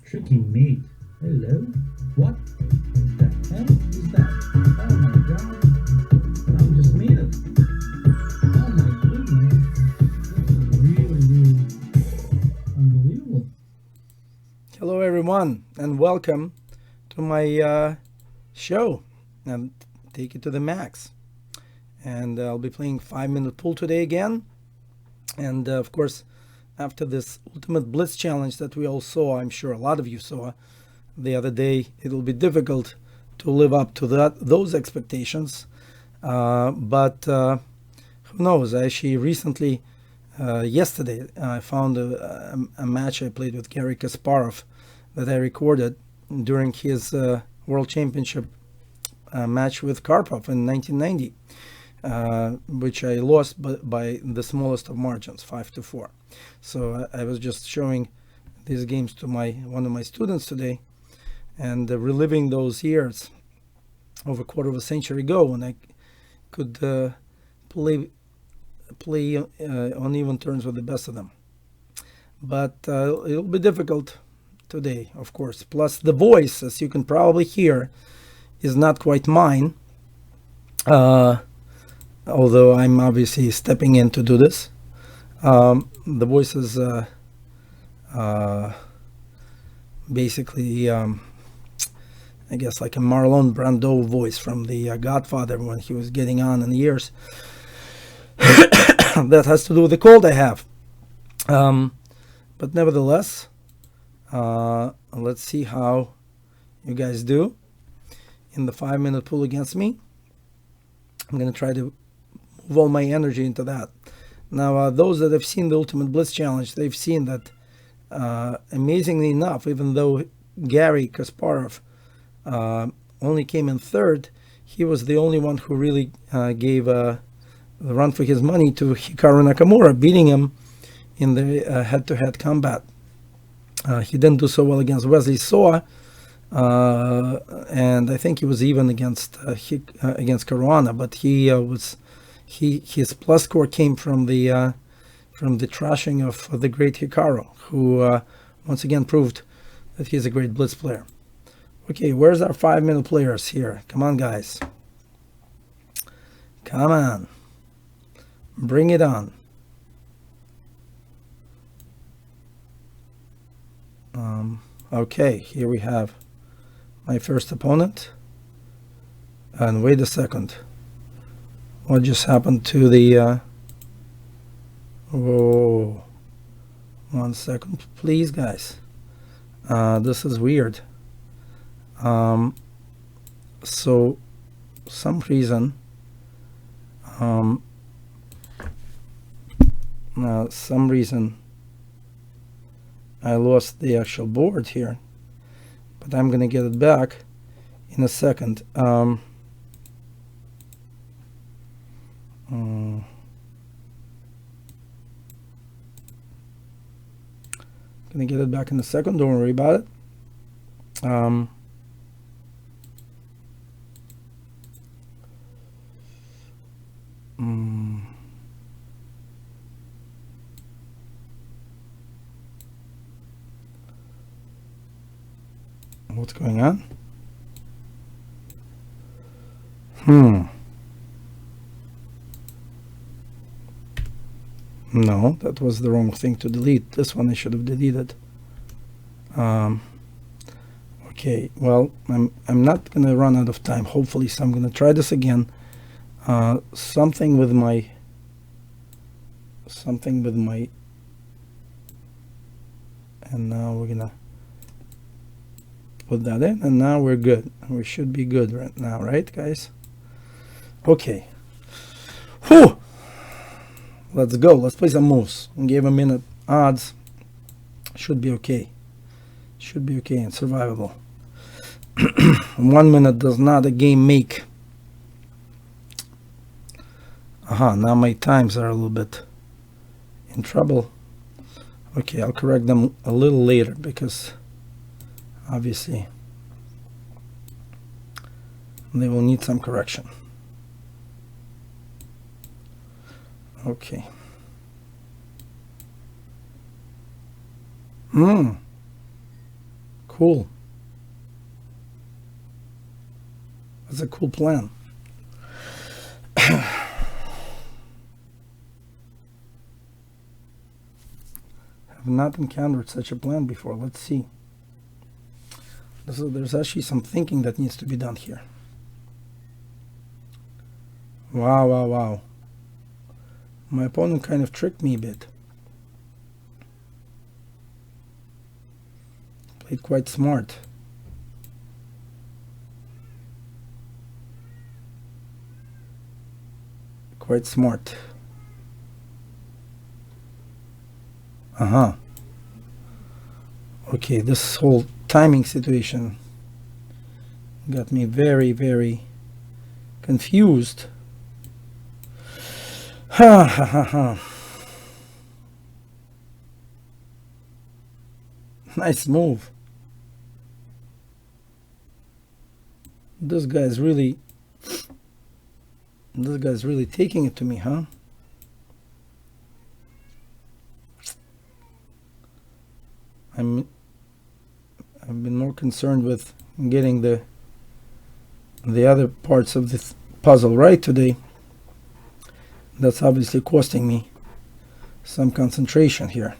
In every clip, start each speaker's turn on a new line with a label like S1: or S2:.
S1: Tricky mate. Hello? What the hell is that? Oh my god. I just made it. Oh my goodness. This is really unbelievable.
S2: Hello, everyone, and welcome to my show. And take it to the max. And I'll be playing 5 minute pool today again. And of course, after this Ultimate Blitz challenge that we all saw, I'm sure a lot of you saw the other day, it'll be difficult to live up to those expectations. But who knows? I actually recently, yesterday, I found a match I played with Gary Kasparov that I recorded during his World Championship match with Karpov in 1990, which I lost by the smallest of margins, 5-4. So I was just showing these games to one of my students today, and reliving those years over a quarter of a century ago when I could play on even terms with the best of them. But it'll be difficult today, of course. Plus, the voice, as you can probably hear, is not quite mine. Although I'm obviously stepping in to do this. The voice is basically, I guess, like a Marlon Brando voice from The Godfather when he was getting on in years. That has to do with the cold I have. But nevertheless, let's see how you guys do in the 5 minute pool against me. I'm going to try to move all my energy into that. Now, those that have seen the Ultimate Blitz Challenge, they've seen that, amazingly enough, even though Gary Kasparov only came in third, he was the only one who really gave the run for his money to Hikaru Nakamura, beating him in the head-to-head combat. He didn't do so well against Wesley So, and I think he was even against Caruana, but his plus score came from the trashing of the great Hikaru, who once again proved that he's a great blitz player. Okay, where's our 5 minute players here? Come on, guys. Come on. Bring it on. Okay, here we have my first opponent. And wait a second. What just happened to the... Whoa. 1 second, please, guys. This is weird. So, some reason... I lost the actual board here, but I'm gonna get it back in a second. Gonna get it back in a second, don't worry about it. What's going on? No, that was the wrong thing to delete. This one I should have deleted. Okay, well, I'm not gonna run out of time, hopefully, so I'm gonna try this again. Something with my and now we're gonna put that in, and now we're good. We should be good right now, right, guys? Okay. Whew! Let's go. Let's play some moves. Give a minute odds. Should be okay. Should be okay and survivable. 1 minute does not a game make. Now my times are a little bit in trouble. Okay, I'll correct them a little later because obviously they will need some correction. Okay. Cool. That's a cool plan. Have not encountered such a plan before. Let's see. There's actually some thinking that needs to be done here. Wow, wow, wow. My opponent kind of tricked me a bit. Played quite smart. Quite smart. Okay, this whole timing situation got me very, very confused. Ha ha ha ha. Nice move. This guy's really taking it to me, huh? I've been more concerned with getting the other parts of this puzzle right today. That's obviously costing me some concentration here.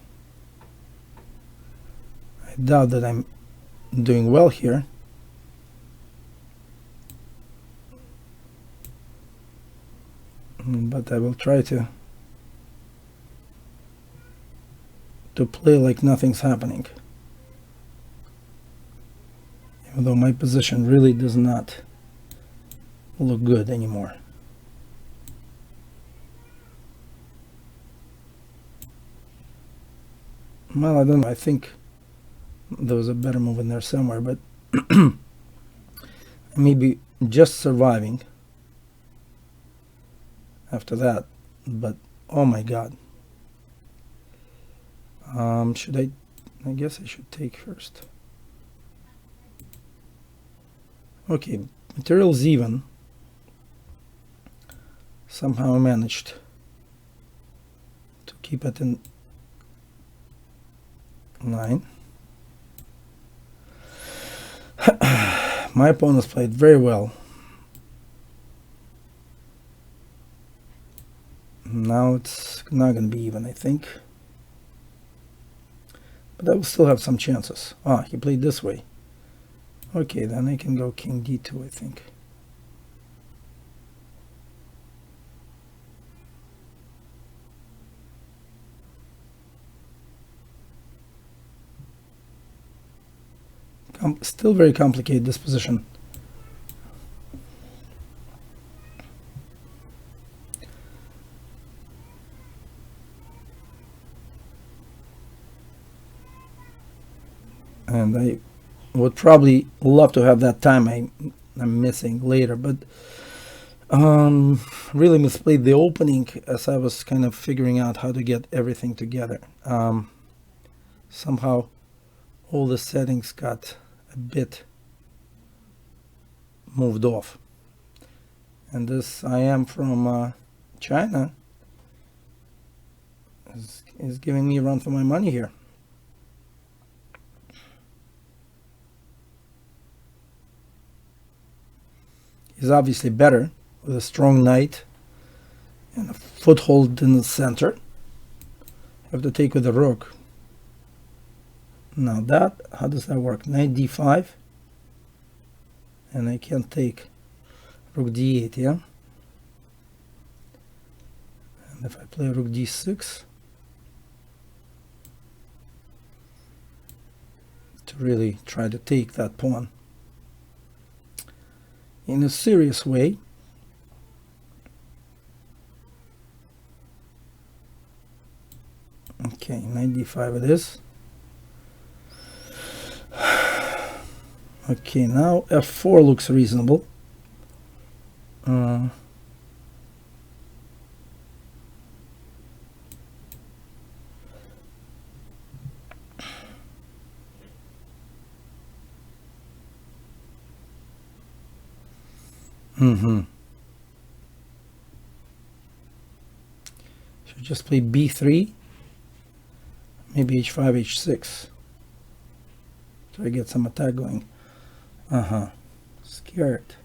S2: I doubt that I'm doing well here. But I will try to play like nothing's happening. Even though my position really does not look good anymore. Well, I don't know. I think there was a better move in there somewhere, but maybe just surviving after that. But oh my god. Should I guess I should take first. Okay, material's even. Somehow I managed to keep it in line. My opponents played very well. Now it's not going to be even, I think. But I will still have some chances. Ah, he played this way. Okay, then I can go king d2, I think. Still very complicated, this position. And I would probably love to have that time I'm missing later, but really misplayed the opening as I was kind of figuring out how to get everything together. Somehow all the settings got a bit moved off. And this I am from China is giving me a run for my money here. He's obviously better with a strong knight and a foothold in the center. Have to take with the rook. Now that, how does that work? Knight d5, and I can't take rook d8, yeah? And if I play rook d6, to really try to take that pawn in a serious way. Okay, knight d5 it is. Okay, now f4 looks reasonable. Should just play b3, maybe h5, h6 Try to get some attack going. Scared.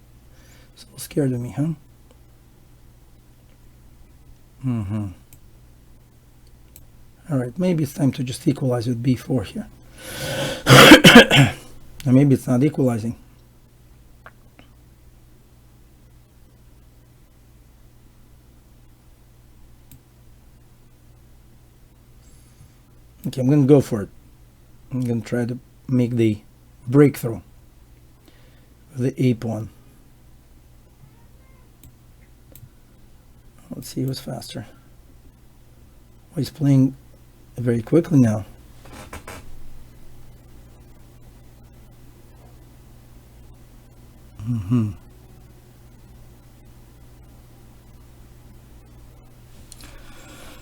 S2: So scared of me, huh? Alright, maybe it's time to just equalize with b4 here. And maybe it's not equalizing. Okay, I'm going to go for it. I'm going to try to make the breakthrough with the a pawn. Let's see who's faster. Oh, he's playing very quickly now.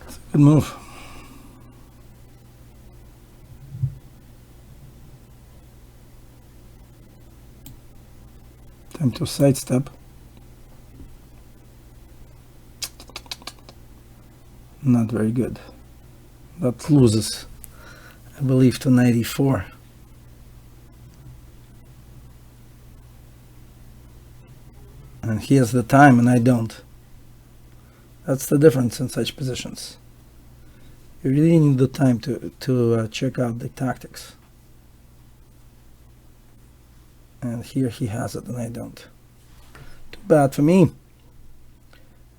S2: It's a good move. Time to sidestep. Not very good. That loses, I believe, to 94. And he has the time and I don't. That's the difference in such positions. You really need the time to check out the tactics. And here he has it and I don't. Too bad for me.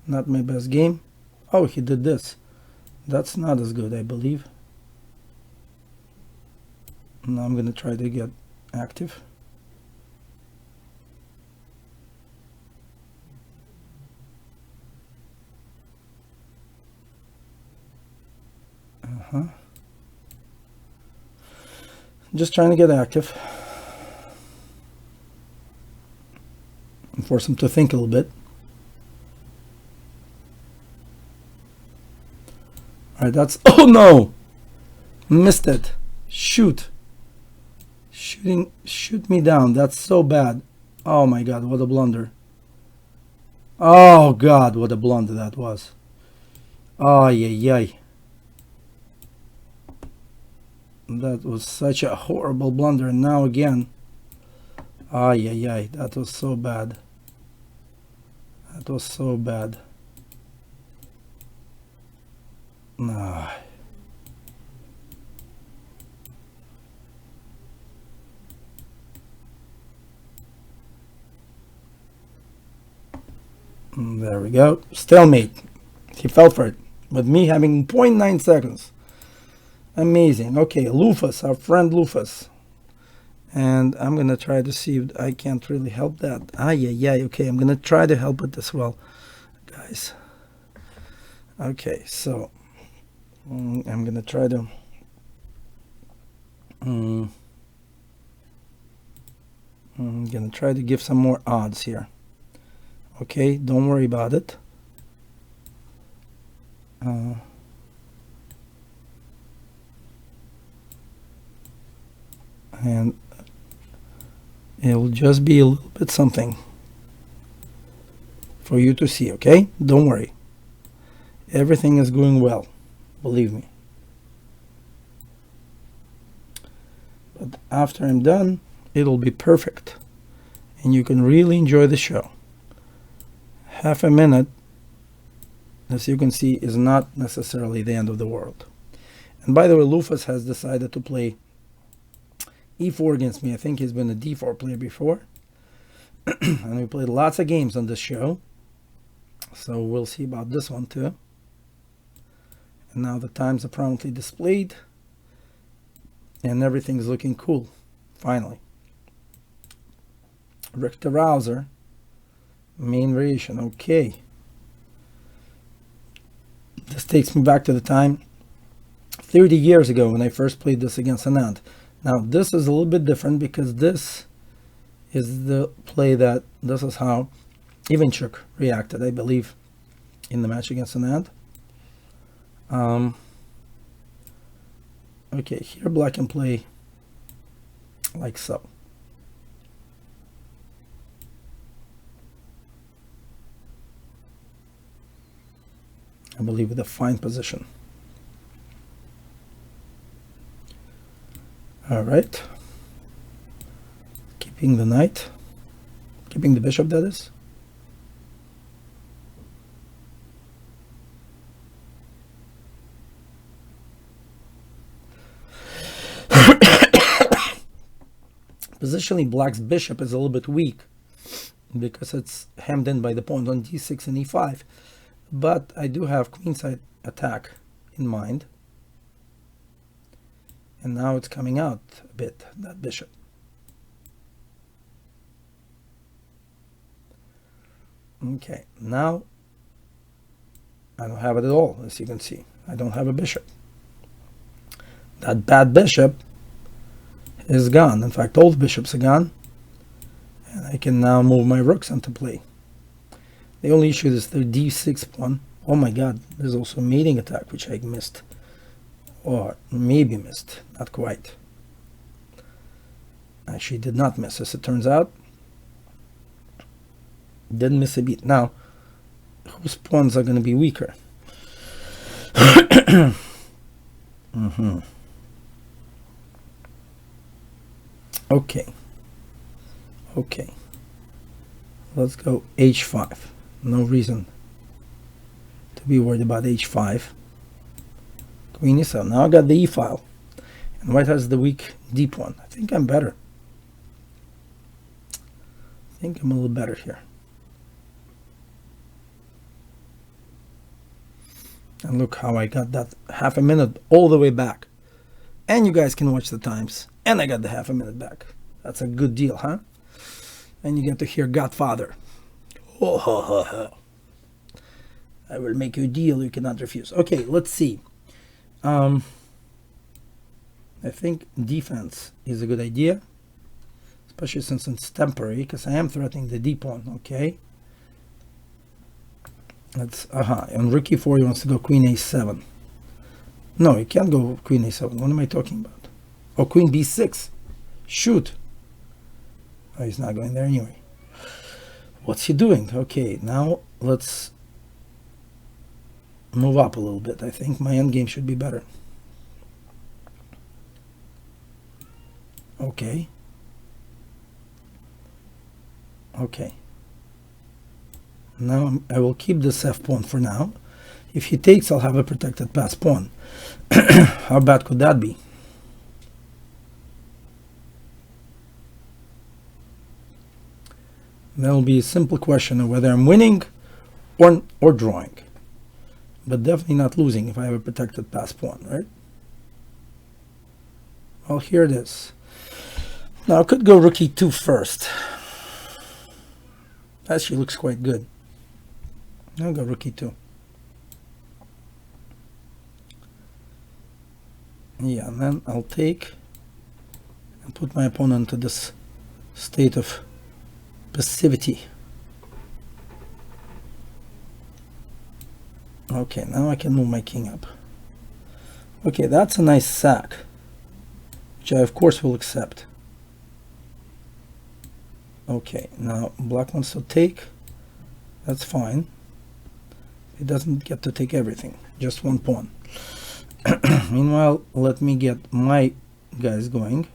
S2: Not my best game. Oh, he did this. That's not as good, I believe. Now I'm going to try to get active. Just trying to get active. And force him to think a little bit. Alright, that's... Oh no! Missed it. Shoot. Shoot me down. That's so bad. Oh my god, what a blunder. Oh god, what a blunder that was. Ay, ay, ay. That was such a horrible blunder. And now again. Ay, ay, ay. That was so bad. That was so bad. Ah. There we go. Stalemate. He fell for it. With me having 0.9 seconds. Amazing. Okay, Lufus, our friend Lufus. And I'm going to try to see if I can't really help that. Yeah. Okay, I'm going to try to help it as well, guys. Okay, so I'm going to try to... I'm going to try to give some more odds here. Okay, don't worry about it. And it'll just be a little bit something for you to see, okay? Don't worry. Everything is going well, believe me. But after I'm done, it'll be perfect. And you can really enjoy the show. Half a minute, as you can see, is not necessarily the end of the world. And by the way, Lufus has decided to play e4 against me. I think he's been a d4 player before. And we played lots of games on this show. So we'll see about this one too. And now the times are prominently displayed. And everything's looking cool. Finally. Richter Rouser. Main variation. Okay. This takes me back to the time 30 years ago when I first played this against Anand. Now this is a little bit different because this is the play that this is how Ivanchuk reacted, I believe, in the match against Anand. Okay, here black can play like so. I believe with a fine position. All right. keeping the knight, keeping the bishop, that is. Positionally, black's bishop is a little bit weak because it's hemmed in by the pawn on d6 and e5. But I do have queenside attack in mind. And now it's coming out a bit, that bishop. Okay, now I don't have it at all, as you can see. I don't have a bishop. That bad bishop is gone. In fact, all the bishops are gone. And I can now move my rooks into play. The only issue is the d6 pawn. Oh my god, there's also a mating attack, which I missed. Or maybe missed, not quite. Actually did not miss, as it turns out. Didn't miss a beat. Now, whose pawns are going to be weaker? Okay. Okay. Let's go h5. No reason to be worried about h5. Queen e7. Now I got the e file. And white has the weak d pawn. I think I'm better. I think I'm a little better here. And look how I got that half a minute all the way back. And you guys can watch the times. And I got the half a minute back. That's a good deal, huh? And you get to hear Godfather. Ho, ho, ho, ho. I will make you a deal you cannot refuse. Okay, let's see. I think defense is a good idea. Especially since it's temporary, because I am threatening the d pawn, okay? That's, on rook e4 he wants to go queen a7. No, he can't go queen a7. What am I talking about? Oh, queen b6. Shoot. Oh, he's not going there anyway. What's he doing? Okay, now let's move up a little bit. I think my endgame should be better. Okay. Okay. Now I will keep this f pawn for now. If he takes, I'll have a protected pass pawn. How bad could that be? That will be a simple question of whether I'm winning or drawing. But definitely not losing if I have a protected pass pawn, right? Well, here it is. Now I could go rook e2 first. Actually looks quite good. I'll go rook e2. Yeah, and then I'll take and put my opponent to this state of passivity. Okay, now I can move my king up. Okay, that's a nice sack, which I of course will accept. Okay, now black wants to take. That's fine. He doesn't get to take everything, just one pawn. Meanwhile, let me get my guys going.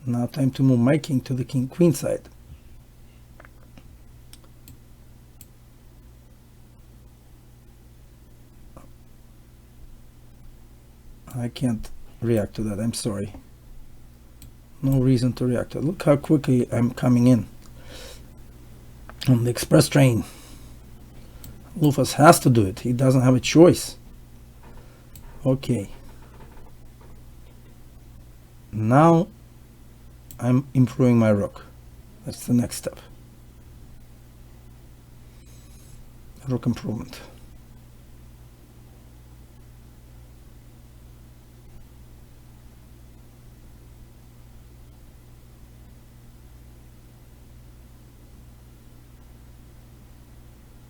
S2: Now time to move my king to the king-queen side. I can't react to that, I'm sorry. No reason to react to it. Look how quickly I'm coming in on the express train. Lufas has to do it. He doesn't have a choice. Okay. Now I'm improving my rook. That's the next step. Rook improvement.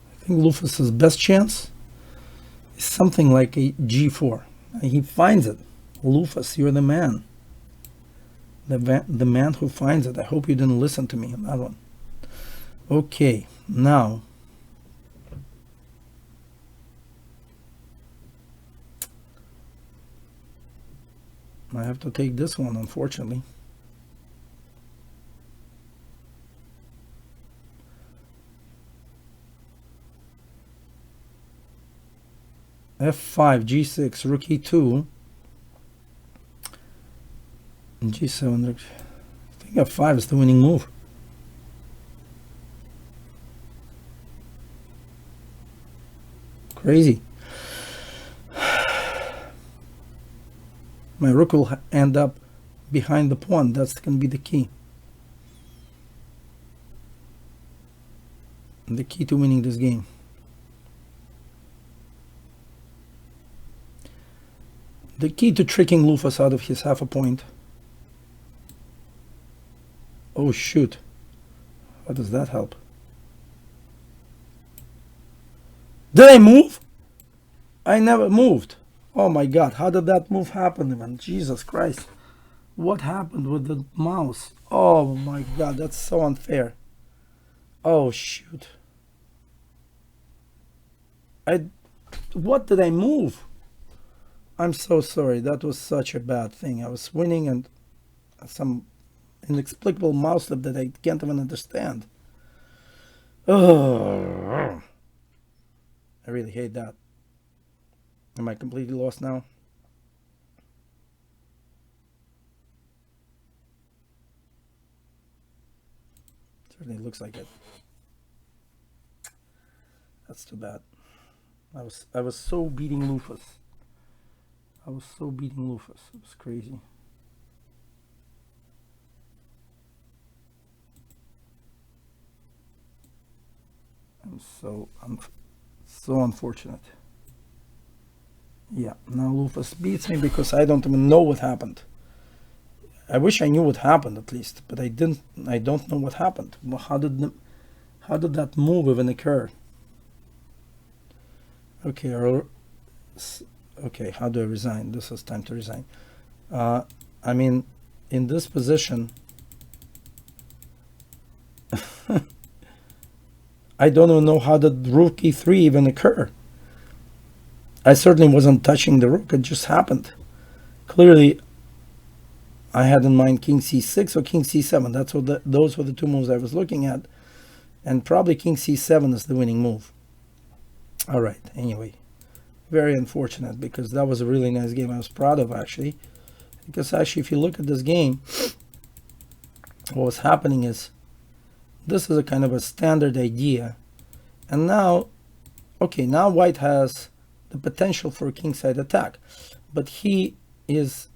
S2: I think Lufas's best chance is something like a g4. He finds it. Lufas, you're the man. The man who finds it. I hope you didn't listen to me on that one. Okay, now I have to take this one, unfortunately. F5, G6, Rook E2, and G7. I think F5 is the winning move. Crazy. My rook will end up behind the pawn. That's going to be the key. The key to winning this game. The key to tricking Lufas out of his half a point. Oh shoot. How does that help? Did I move? I never moved. Oh my god, how did that move happen even? Jesus Christ. What happened with the mouse? Oh my god, that's so unfair. Oh shoot. What did I move? I'm so sorry. That was such a bad thing. I was winning and some inexplicable mouse slip that I can't even understand. Oh, I really hate that. Am I completely lost now? Certainly looks like it. That's too bad. I was so beating Lufas. I was so beating Lufas. It was crazy. I'm so unfortunate. Yeah, now Lufas beats me because I don't even know what happened. I wish I knew what happened at least, but I didn't. I don't know what happened. How did that move even occur? Okay, okay. How do I resign? This is time to resign. I mean, in this position, I don't even know how did rook e3 even occur. I certainly wasn't touching the rook. It just happened. Clearly, I had in mind king c6 or king c7. That's what those were the two moves I was looking at. And probably king c7 is the winning move. All right, anyway. Very unfortunate because that was a really nice game. I was proud of actually. Because actually, if you look at this game, what was happening is this is a kind of a standard idea. And now, okay, now white has the potential for a kingside attack. But he is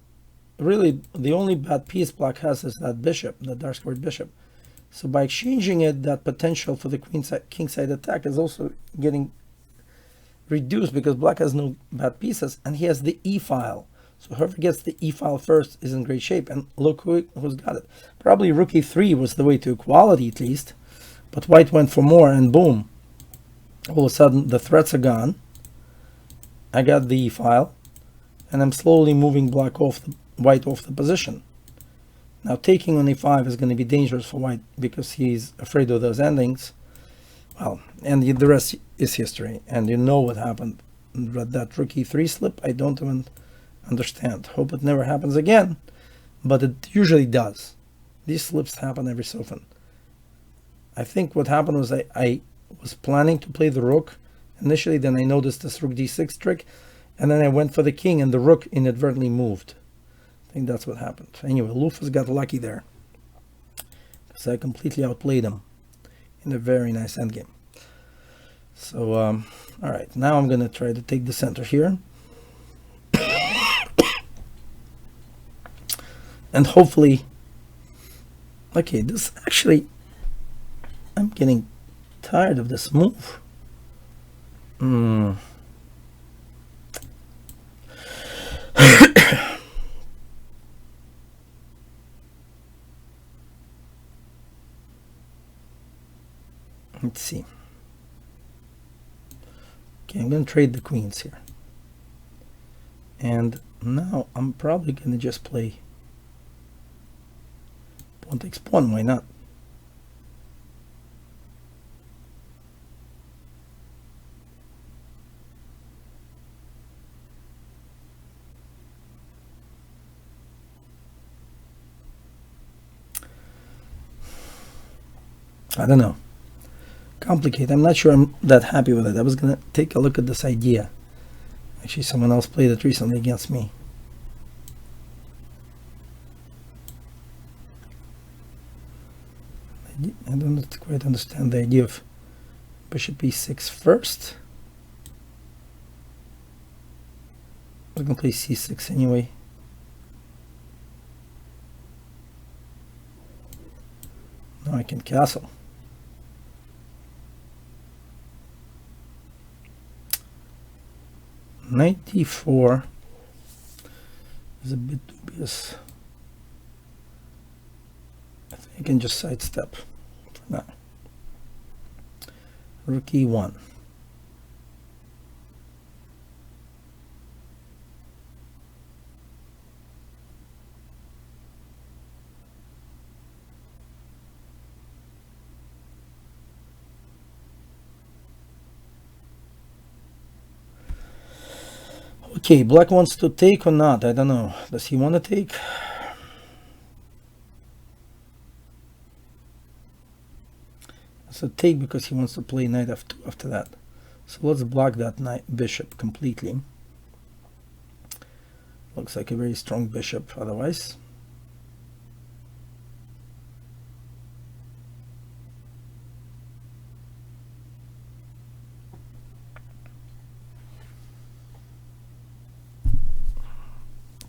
S2: really, the only bad piece black has is that bishop, the dark squared bishop. So by exchanging it, that potential for the kingside attack is also getting reduced because black has no bad pieces and he has the e file. So whoever gets the e file first is in great shape. And look who's got it. Probably rook e3 was the way to equality at least. But white went for more and boom. All of a sudden the threats are gone. I got the e file. And I'm slowly moving white off the position. Now taking on e5 is going to be dangerous for white because he's afraid of those endings. Well, and the rest is history. And you know what happened. That rook e3 slip, I don't even understand. Hope it never happens again. But it usually does. These slips happen every so often. I think what happened was I was planning to play the rook initially. Then I noticed this rook d6 trick. And then I went for the king and the rook inadvertently moved. I think that's what happened. Anyway, Lufas got lucky there. So I completely outplayed him in a very nice endgame. So, all right. Now I'm going to try to take the center here. And hopefully... Okay, this actually... I'm getting tired of this move. Let's see. Okay, I'm going to trade the queens here. And now I'm probably going to just play pawn takes pawn. Why not? I don't know. Complicated. I'm not sure I'm that happy with it. I was gonna take a look at this idea. Actually, someone else played it recently against me. I don't quite understand the idea of bishop e6 first. I'm gonna play c6 anyway. Now I can castle. Knight d4 is a bit dubious. I think I can just sidestep for now. Rook e1. Okay, black wants to take or not? I don't know. Does he want to take? So take because he wants to play knight f2 after that. So let's block that knight bishop completely. Looks like a very strong bishop otherwise.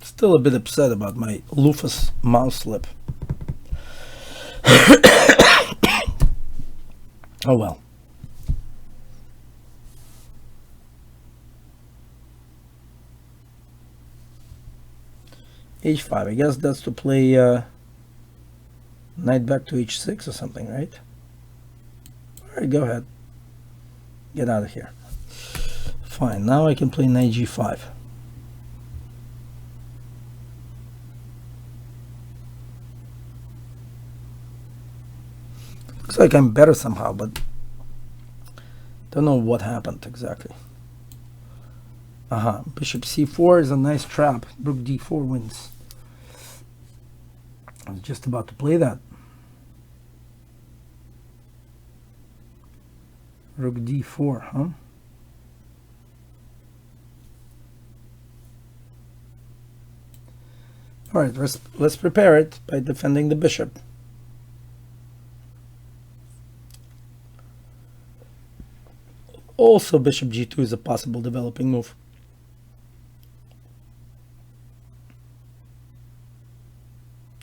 S2: Still a bit upset about my Lufus mouse slip. Oh well. h5. I guess that's to play knight back to h6 or something, right? Alright, go ahead. Get out of here. Fine, now I can play knight g5. Looks like I'm better somehow, but don't know what happened exactly. Bishop c4 is a nice trap. Rook d4 wins. I was just about to play that. Rook d4, huh? All right, let's prepare it by defending the bishop. Also, bishop g2 is a possible developing move.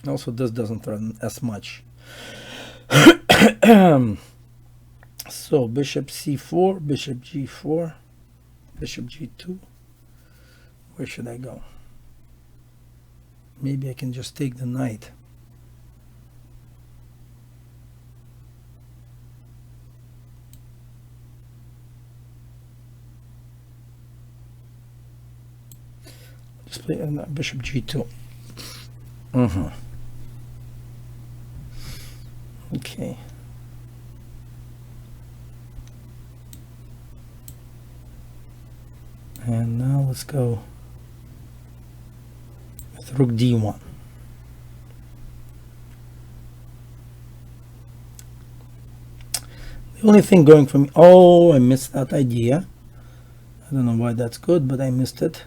S2: Also, this doesn't threaten as much. So, bishop c4, bishop g4, bishop g2. Where should I go? Maybe I can just take the knight. Just play bishop g2. Okay. And now let's go with rook d1. The only thing going for me, oh, I missed that idea. I don't know why that's good, but I missed it.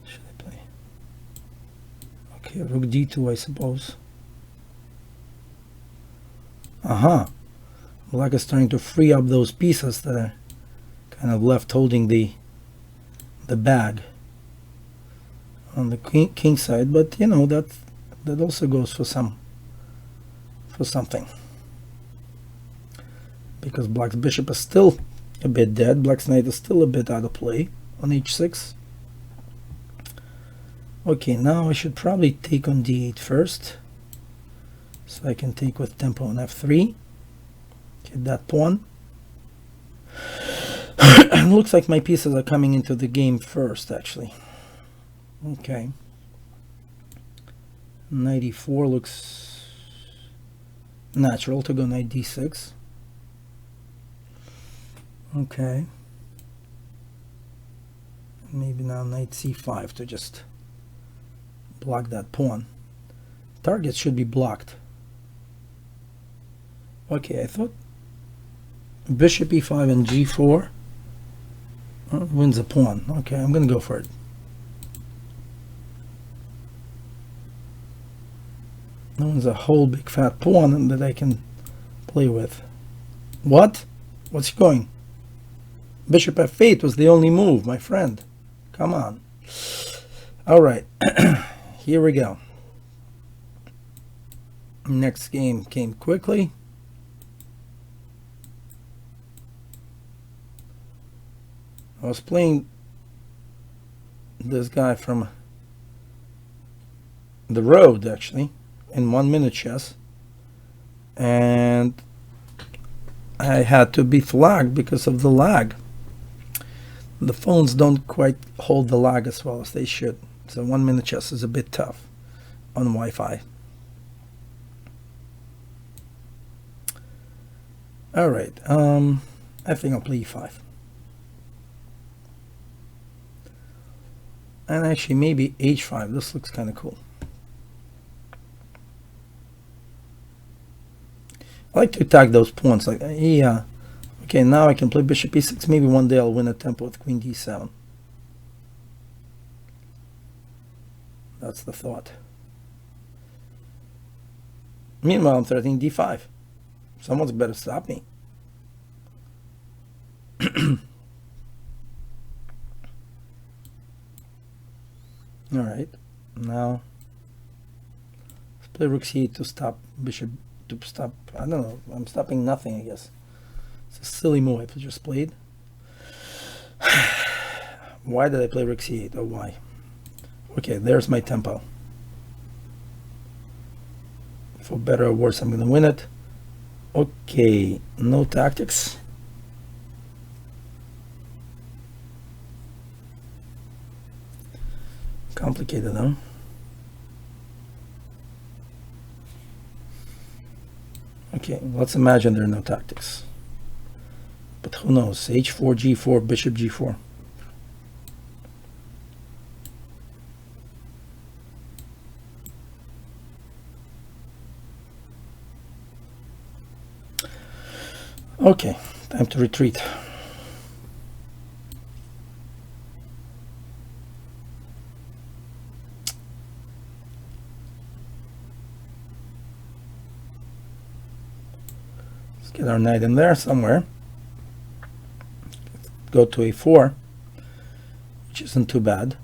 S2: Should I play? Okay, rook d2, I suppose. Black is trying to free up those pieces that are kind of left holding the bag on the king side, but you know that also goes for something, because black's bishop is still a bit dead. Black's knight is still a bit out of play on h6. Okay, now I should probably take on d8 first, so I can take with tempo on f3. Get that pawn. Looks like my pieces are coming into the game first, actually. Okay. Knight e4 looks natural to go knight d6. Okay. Maybe now knight c5 to just block that pawn. Target should be blocked. Okay, I thought bishop e5 and g4 wins a pawn. Okay, I'm going to go for it. That one's a whole big fat pawn that I can play with. What? What's he going? Bishop f8 was the only move, my friend. Come on. All right. Here we go. Next game came quickly. I was playing this guy from the road, actually, in 1 minute chess, and I had to be flagged because of the lag. The phones don't quite hold the lag as well as they should, so 1 minute chess is a bit tough on Wi-Fi. All right, I think I'll play e5. And actually maybe h5. This looks kind of cool. I like to attack those pawns. Like, yeah. Okay, now I can play bishop e6. Maybe one day I'll win a tempo with queen d7. That's the thought. Meanwhile, I'm threatening d5. Someone's better stop me. All right, now let's play rook c8 to stop bishop, to stop, I don't know, I'm stopping nothing, I guess. It's a silly move I just played. Why did I play rook c8? Oh, why? Okay, there's my tempo. For better or worse, I'm going to win it. Okay, no tactics. Complicated, huh? Okay, let's imagine there are no tactics. But who knows? h4, g4, bishop g4. Okay, time to retreat. Let's get our knight in there somewhere. Go to a4, which isn't too bad.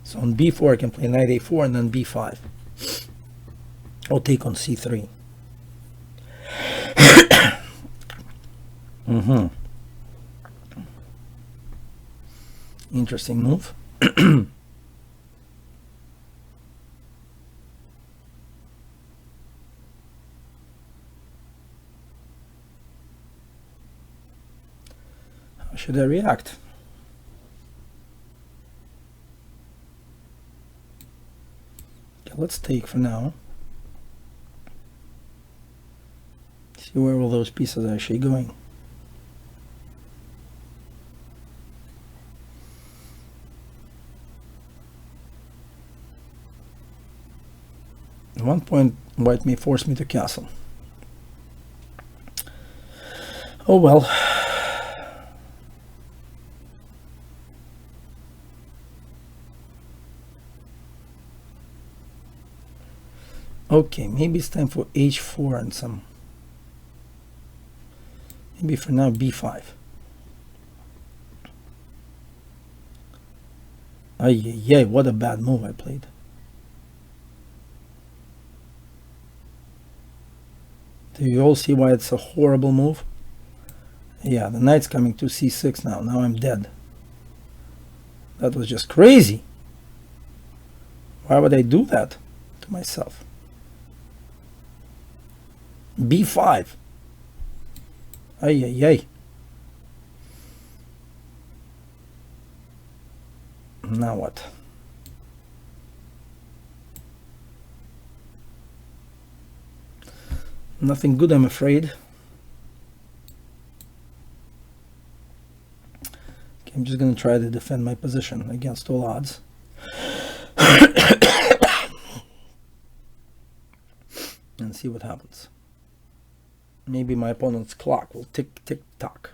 S2: So on b4 I can play knight a4 and then b5. I'll take on c3. Interesting move. How should I react? Okay, let's take for now. See where all those pieces are actually going. At one point, white may force me to castle. Oh well. Okay, maybe it's time for h4 and some. Maybe for now b5. Ay, what a bad move I played. Do you all see why it's a horrible move? Yeah, the knight's coming to c6 now. Now I'm dead. That was just crazy. Why would I do that to myself? b5. Ay. Now what? Nothing good, I'm afraid. Okay, I'm just going to try to defend my position against all odds. and see what happens. Maybe my opponent's clock will tick, tick, tock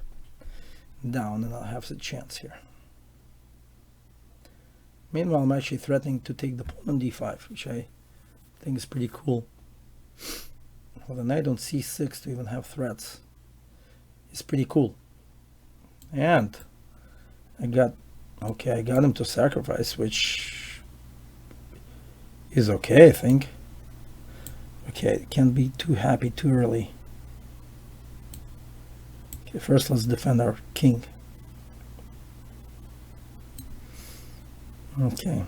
S2: down and I'll have a chance here. Meanwhile, I'm actually threatening to take the pawn on d5, which I think is pretty cool. For the knight on c6 to even have threats is pretty cool. And I got him to sacrifice, which is okay, I think. Okay, can't be too happy too early. Okay, first let's defend our king. Okay.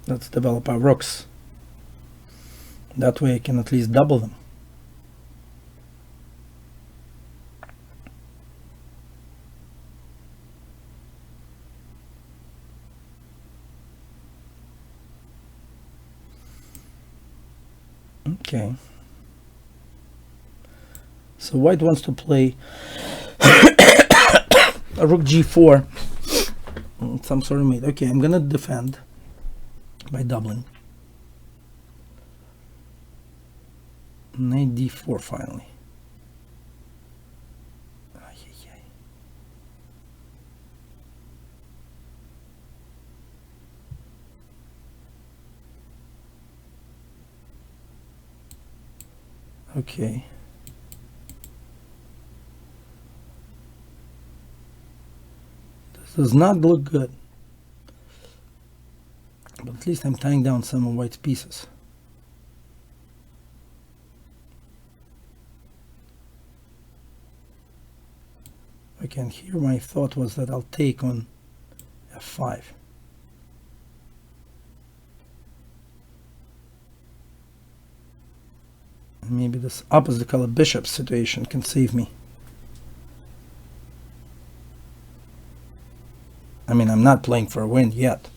S2: Let's develop our rooks. That way I can at least double them. Okay. So white wants to play a rook g4, some sort of mate. Okay, I'm gonna defend by doubling. Knight d4 finally. Okay. Does not look good, but at least I'm tying down some of white's pieces. Okay, here my thought was that I'll take on f5. Maybe this opposite color bishop situation can save me. I mean, I'm not playing for a win yet.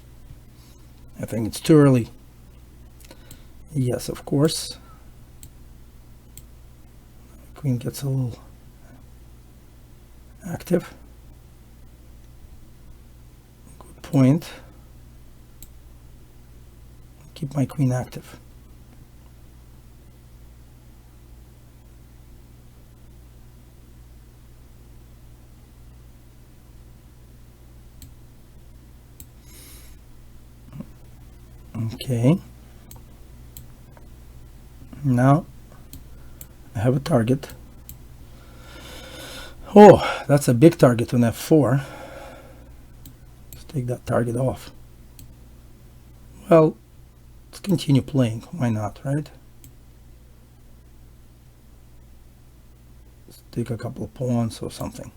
S2: I think it's too early. Yes, of course. Queen gets a little active. Good point. Keep my queen active. Okay, now I have a target. Oh, that's a big target on f4. Let's take that target off. Well, let's continue playing. Why not, right? Let's take a couple of pawns or something.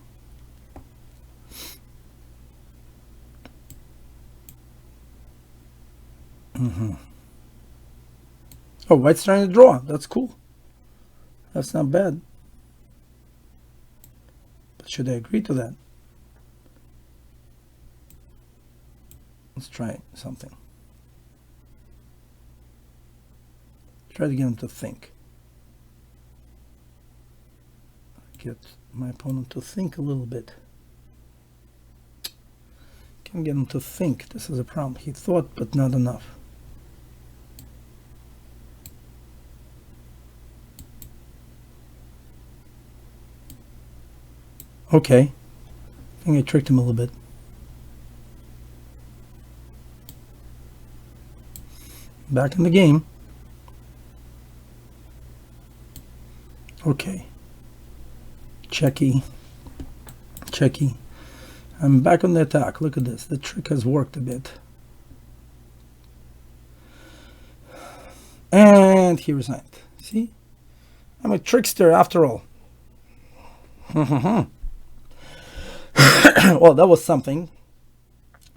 S2: Oh, white's trying to draw. That's cool. That's not bad. But should I agree to that? Let's try something. Try to get him to think. Get my opponent to think a little bit. Can't get him to think. This is a problem. He thought, but not enough. Okay, I think I tricked him a little bit. Back in the game. Okay. Checky. Checky. I'm back on the attack. Look at this. The trick has worked a bit. And he resigned. See? I'm a trickster after all. Well, that was something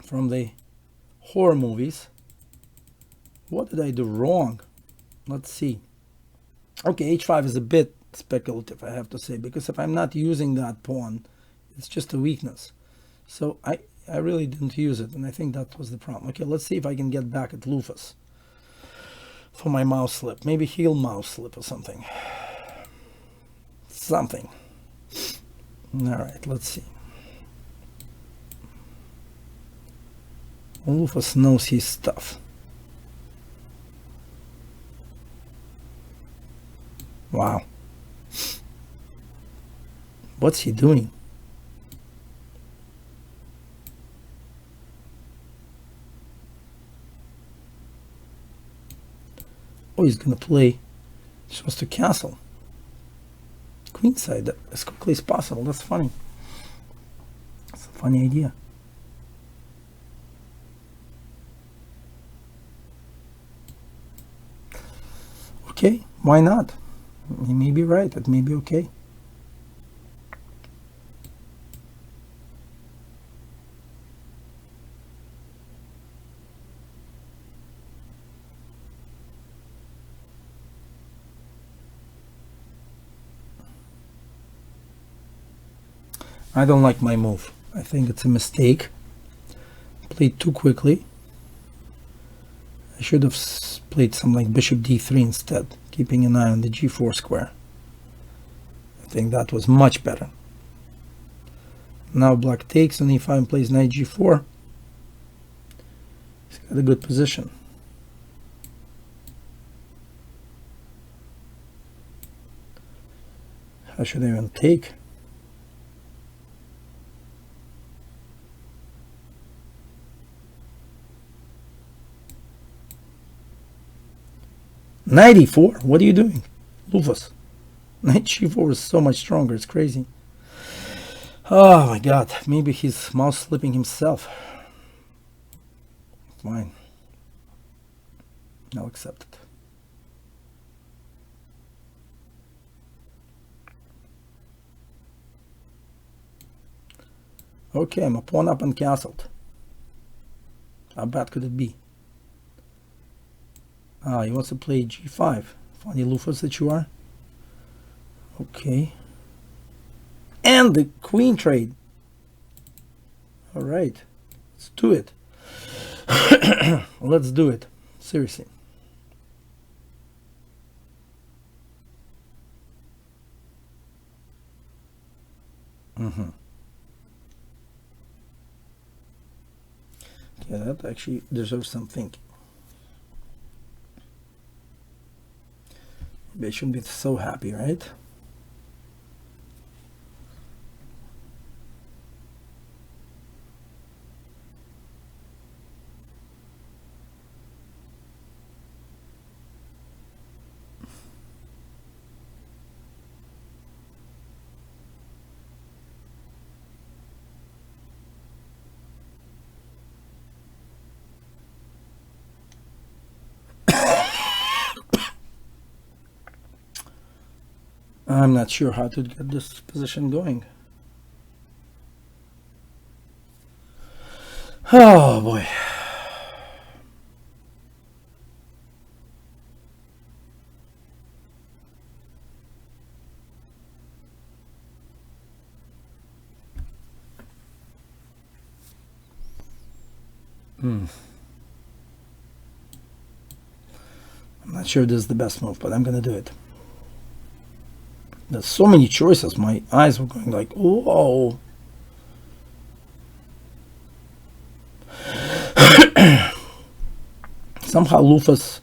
S2: from the horror movies. What did I do wrong? Let's see. Okay, h5 is a bit speculative, I have to say, because if I'm not using that pawn, it's just a weakness. So I really didn't use it, and I think that was the problem. Okay, let's see if I can get back at Lufus for my mouse slip. Maybe he'll mouse slip or something. Something. All right, let's see. Lufus knows his stuff. Wow. What's he doing? Oh, he's gonna play. He wants to castle. Queenside as quickly as possible. That's funny. That's a funny idea. Okay, why not? He may be right. It may be okay. I don't like my move. I think it's a mistake. Played too quickly. I should have played some like bishop d3 instead, keeping an eye on the g4 square. I think that was much better. Now black takes on e5 and plays knight g4. He's got a good position. How should I even take? Knight e4? What are you doing? Lufus. Knight g4 is so much stronger. It's crazy. Oh my god. Maybe he's mouse slipping himself. Fine. I'll accept it. Okay, I'm a pawn up and castled. How bad could it be? Ah, he wants to play g5. Funny Lufus that you are. Okay. And the queen trade. All right. Let's do it. Let's do it. Seriously. Yeah, that actually deserves some thinking. They shouldn't be so happy, right? I'm not sure how to get this position going. Oh boy. I'm not sure this is the best move, but I'm gonna do it. There's so many choices. My eyes were going like, whoa. Somehow Lufus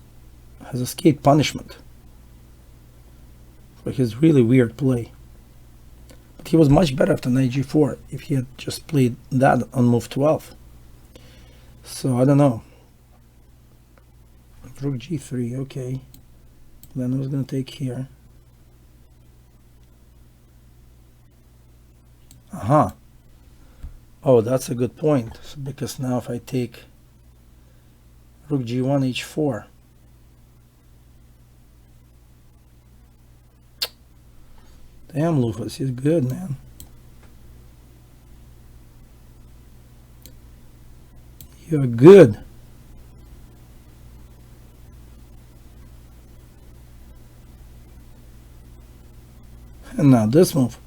S2: has escaped punishment for his really weird play. But he was much better after knight g4 if he had just played that on move 12. So I don't know. Rook g3, okay. Then I was going to take here. Aha. Oh, that's a good point. So because now if I take rook g1, h4. Damn, Lufus, he's good, man. You're good. And now this move.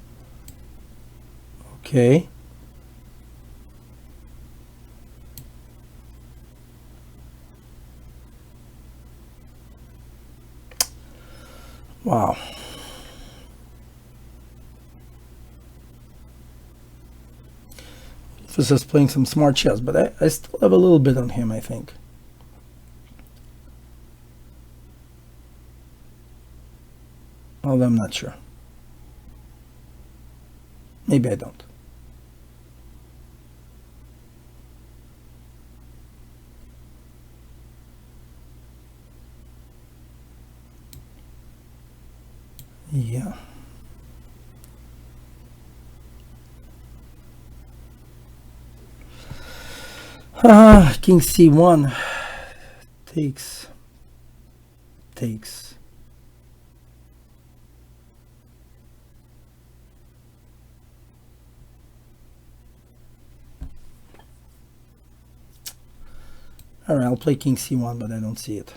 S2: Okay. Wow. Rufus is playing some smart chess, but I still have a little bit on him, I think. Although I'm not sure. Maybe I don't. Yeah. King C1 takes. All right, I'll play King C1, but I don't see it.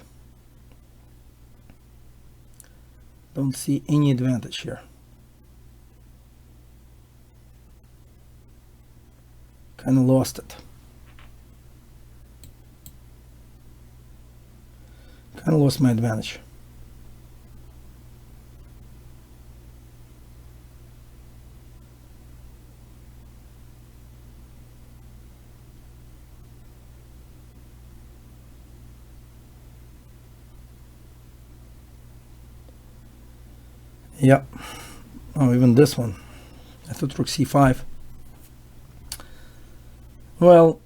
S2: Don't see any advantage here. Kind of lost it. Kind of lost my advantage. Yeah. Oh, even this one. I thought rook c5. Well,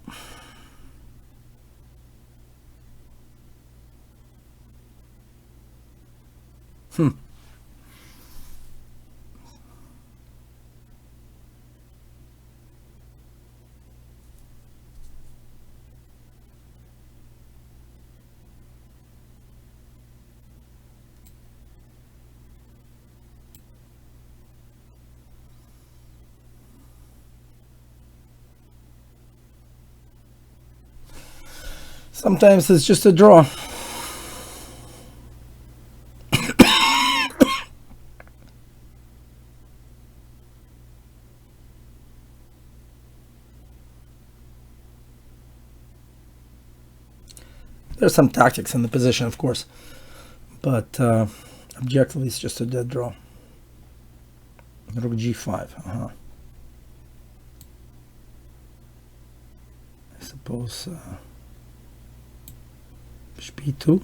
S2: sometimes it's just a draw. There's some tactics in the position, of course, but objectively it's just a dead draw. Rook g5. I suppose b2.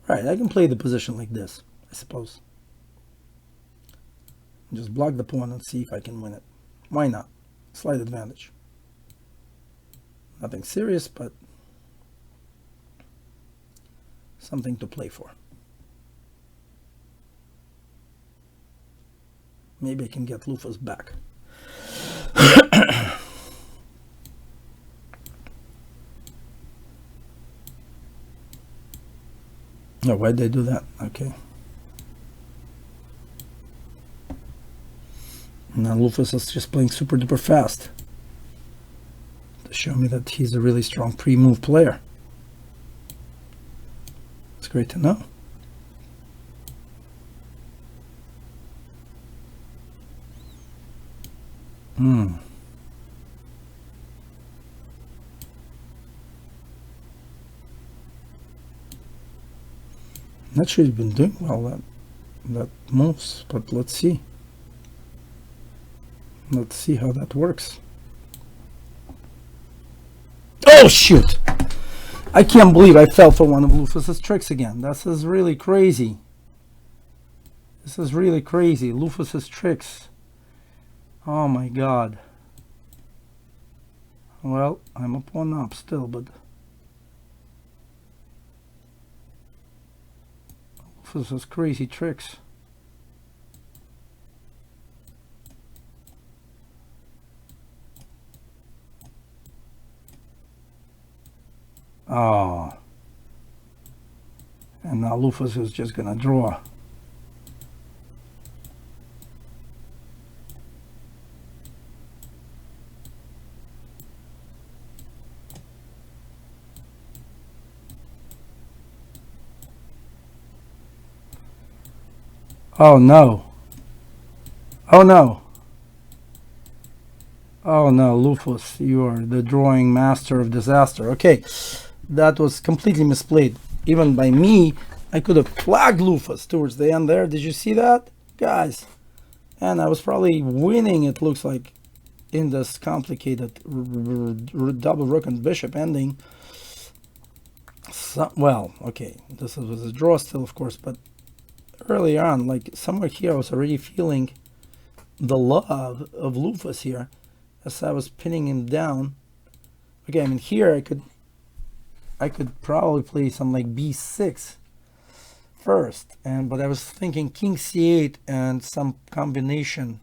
S2: Right, I can play the position like this, I suppose. Just block the pawn and see if I can win it. Why not? Slight advantage. Nothing serious, but something to play for. Maybe I can get Rufus back. Oh, why did I do that? Okay. Now Rufus is just playing super duper fast to show me that he's a really strong pre-move player. It's great to know. Not sure he's been doing well that moves, but let's see. Let's see how that works. Oh shoot! I can't believe I fell for one of Rufus's tricks again. This is really crazy. This is really crazy. Rufus's tricks. Oh my god. Well, I'm up one up still, but Rufus's crazy tricks. Oh. And now Rufus is just gonna draw. Oh no. Oh no. Oh no, Rufus, you are the drawing master of disaster. Okay, that was completely misplayed. Even by me, I could have flagged Lufus towards the end there. Did you see that, guys? And I was probably winning, it looks like, in this complicated double rook and bishop ending. So, well, okay, this was a draw still, of course, but early on, like somewhere here, I was already feeling the love of Lufus here as I was pinning him down. Okay, I mean here I could probably play some like b6 first, but I was thinking king c8 and some combination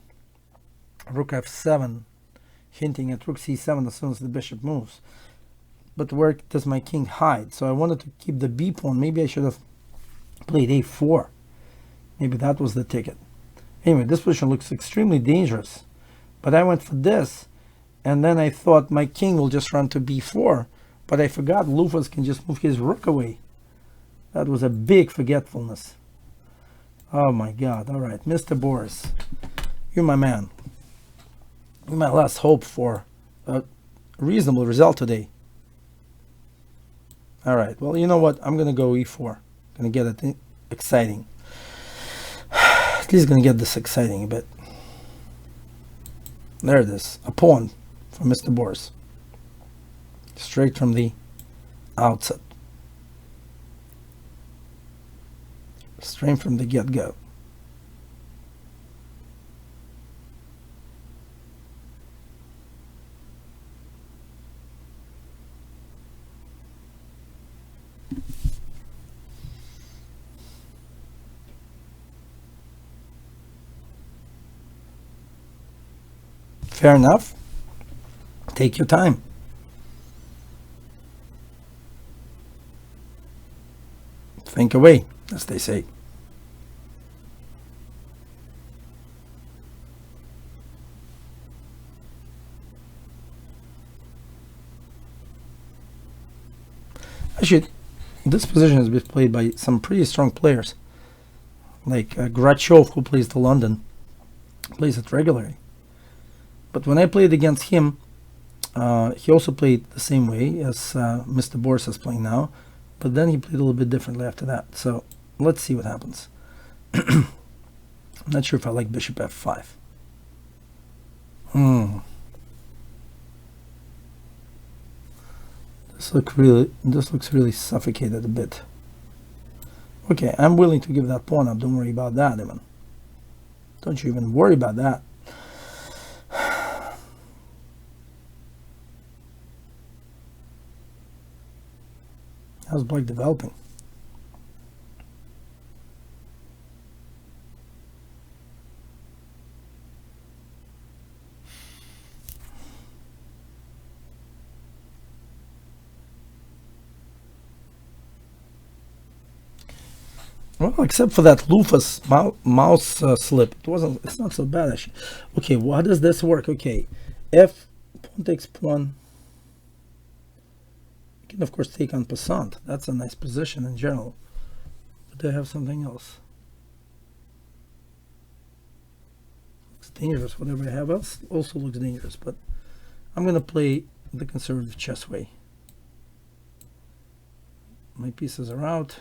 S2: rook f7, hinting at rook c7 as soon as the bishop moves. But where does my king hide? So I wanted to keep the b pawn. Maybe I should have played a4. Maybe that was the ticket. Anyway, this position looks extremely dangerous, but I went for this, and then I thought my king will just run to b4, but I forgot Lufus can just move his rook away. That was a big forgetfulness. Oh my God. All right, Mr. Boris, you're my man. You're my last hope for a reasonable result today. All right, well, you know what? I'm going to go e4. Going to get it exciting. At least going to get this exciting a bit. There it is. A pawn for Mr. Boris. Straight from the outset. Straight from the get-go. Fair enough. Take your time. Think away, as they say. Actually, this position has been played by some pretty strong players, like Grachov, who plays the London, plays it regularly. But when I played against him, he also played the same way as Mr. Boris is playing now, but then he played a little bit differently after that. So let's see what happens. I'm not sure if I like bishop f5. This looks really suffocated a bit. Okay, I'm willing to give that pawn up. Don't worry about that, even. Don't you even worry about that. How's black developing? Well, except for that Lufus mouse slip, it's not so bad actually. Okay, how does this work? Okay, if pawn takes pawn, you can of course take on passant. That's a nice position in general. But they have something else. Looks dangerous. Whatever I have else also looks dangerous. But I'm gonna play the conservative chess way. My pieces are out.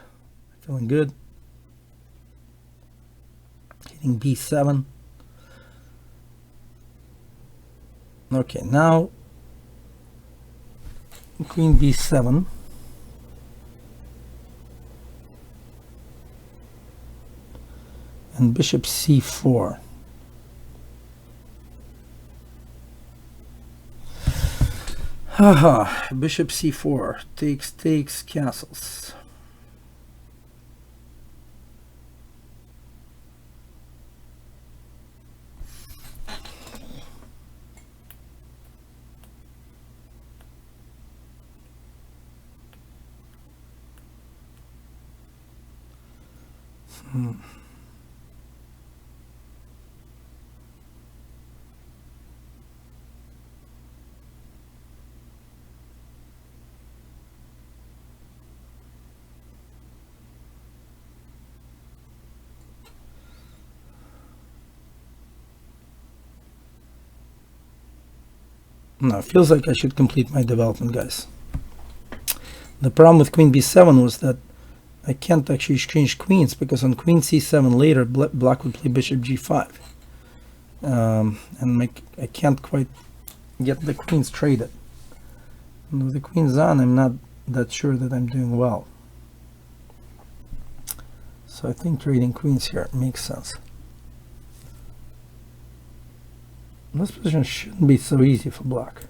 S2: Feeling good. Hitting b7. Okay, now queen b7. And bishop c4. Haha, bishop c4 takes castles. Now, it feels like I should complete my development, guys. The problem with queen b7 was that I can't actually exchange queens because on queen c7 later, black would play bishop g5. And I can't quite get the queens traded. And with the queens on, I'm not that sure that I'm doing well. So I think trading queens here makes sense. This position shouldn't be so easy for black.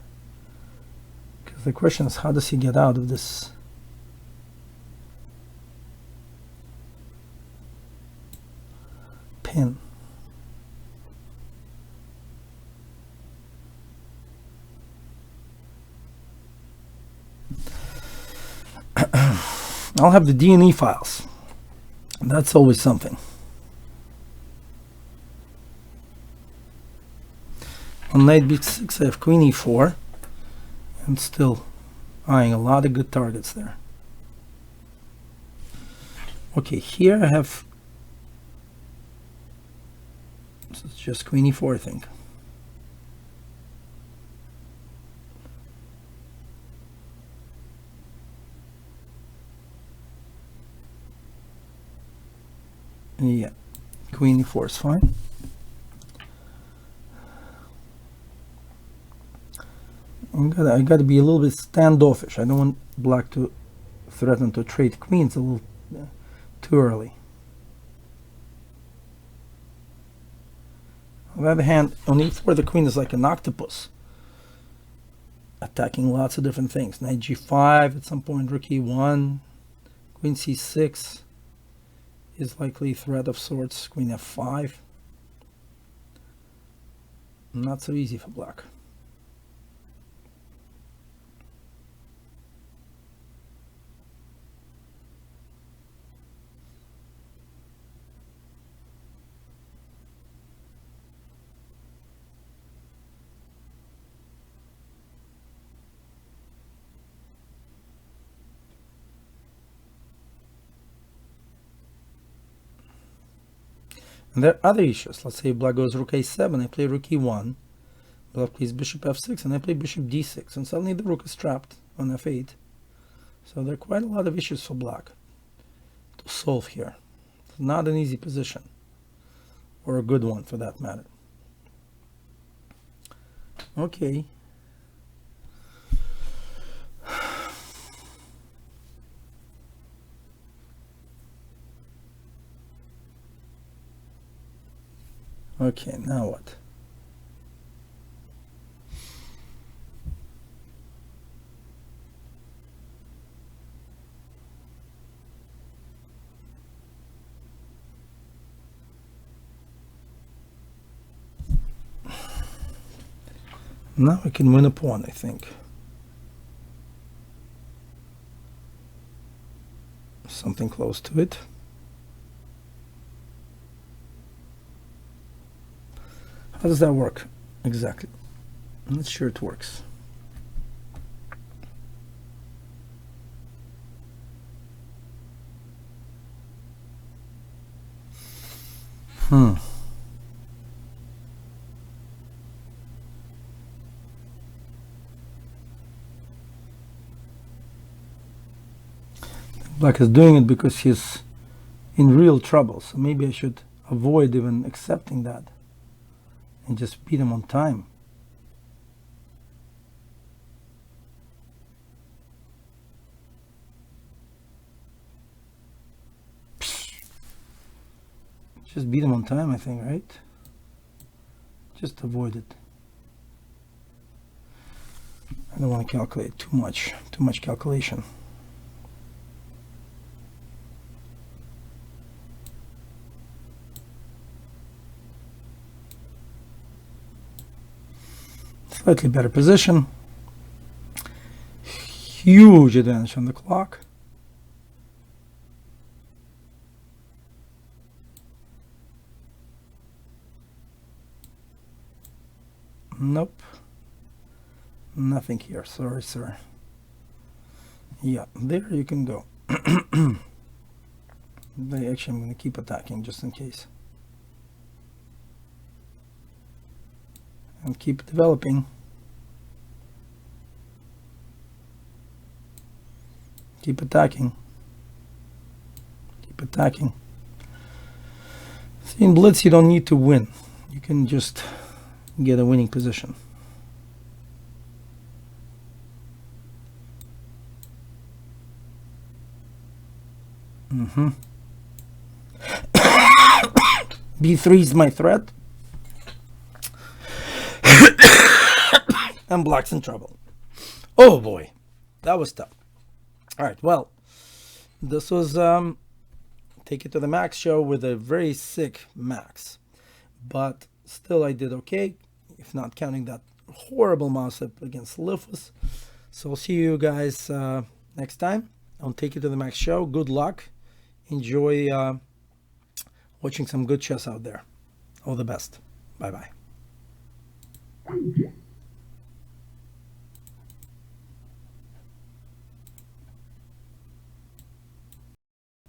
S2: Because the question is, how does he get out of this? Pin. I'll have the D&E files. That's always something. On knight b6 I have queen e4 and still eyeing a lot of good targets there. Okay, here I have, so it's just queen e4 I think. Yeah, queen e4 is fine. I gotta be a little bit standoffish. I don't want black to threaten to trade queens a little too early. On the other hand, on e4 the queen is like an octopus, attacking lots of different things. Knight g5 at some point, rook e1, queen c6 is likely a threat of sorts, queen f5. Not so easy for black. And there are other issues. Let's say black goes rook a7, I play rook e1, black plays bishop f6, and I play bishop d6, and suddenly the rook is trapped on f8. So there are quite a lot of issues for black to solve here. It's not an easy position, or a good one for that matter. Okay. Okay, now what? Now I can win a pawn, I think. Something close to it. How does that work exactly? I'm not sure it works. Black is doing it because he's in real trouble, so maybe I should avoid even accepting that and just beat him on time. Just beat him on time, I think, right? Just avoid it. I don't want to calculate too much calculation. Slightly better position. Huge advantage on the clock. Nope. Nothing here. Sorry, sir. Yeah, there you can go. Actually, I'm going to keep attacking just in case. And keep developing. Keep attacking. attacking. See, in blitz, you don't need to win. You can just get a winning position. B3 is my threat. And black's in trouble. Oh boy, that was tough. All right, well, this was Take It to the Max show with a very sick Max. But still I did okay, if not counting that horrible mouse up against Lifus. So I'll see you guys next time on Take It to the Max show. Good luck. Enjoy watching some good chess out there. All the best. Bye-bye.